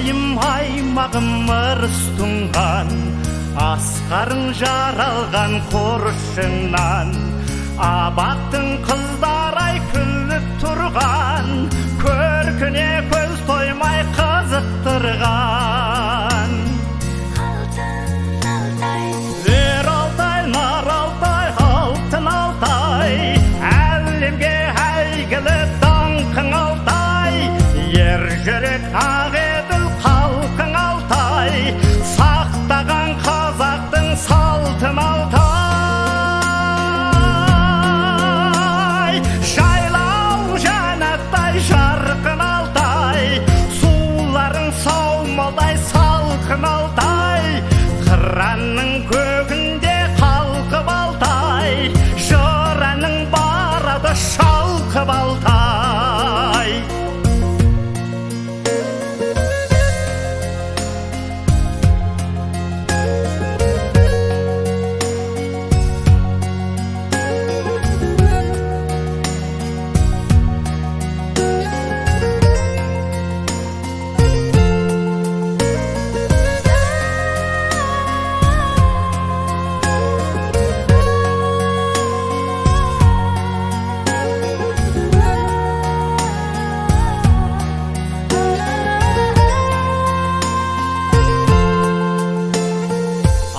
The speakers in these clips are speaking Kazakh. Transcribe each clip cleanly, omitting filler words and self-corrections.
айым аймағым ырыс тұнған, асқарың жаралған қоршыңнан. Абақтың қыздар-ай күліп тұрған, көркіне көз тоймай қызықтырған. Өр Алтай, нар Алтай, алтын Алтай, әлемге әйгілі даңқың Алтай. Ер жүрек ақ еділ халқың Алтай, сақтаған қазақтың салтын Алтай. Жайлау жәннаттай жарқын Алтай, суларың саумалдай салқын Алтай. Қыранның көгінде қалқып Алтай, жыраның барады шалқып Алтай.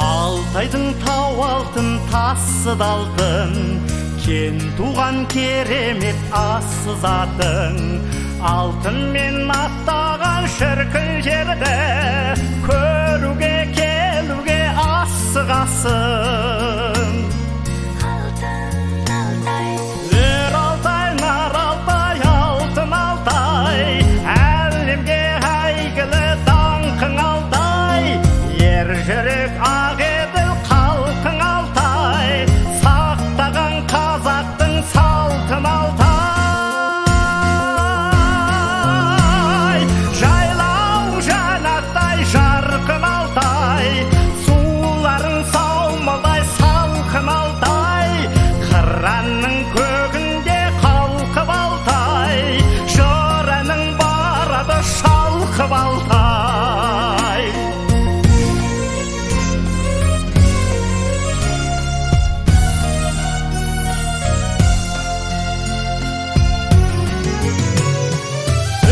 Алтайдың тау алтын, тассыз алтын, кен туған керемет ассыз атын. Алтынмен аттаған шіркін жерді, көруге келуге асығасың. Өр Алтай, нар Алтай, алтын Алтай, әлемге әйгілі даңқың Алтай. Ер жүрек ақ еділ халқың Алтай, сақтаған қазақтың салтын Алтай. Жайлау жәннаттай жарқын Алтай, суларың саумалдай салқын Алтай. Қыранның көгінде қалқып Алтай, жыраның барады шалқып Алтай.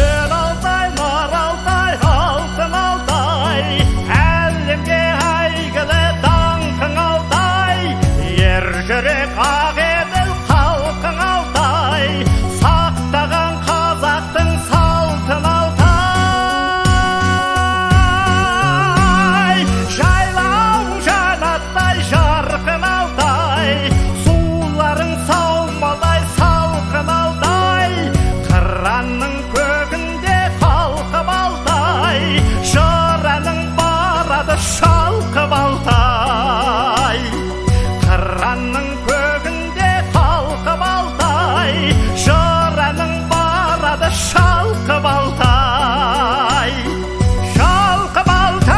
Өр Алтай, нар Алтай, алтын Алтай, әлемге әйгілі даңқың Алтай. Ер жүрек ақ еділ халқың Алтай, сақтаған қазақтың салтын Алтай. Жайлау жәннаттай жарқын Алтай, суларың саумалдай салқын Алтай. Қыранның көгінде қалқып Алтай, жыраның барады шалқып Алтай. Қыранның көгінде қалқып Алтай, жыраның барады шалқып Алтай. Шалқып Алтай.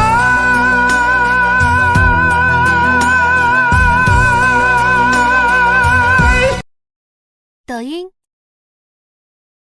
抖音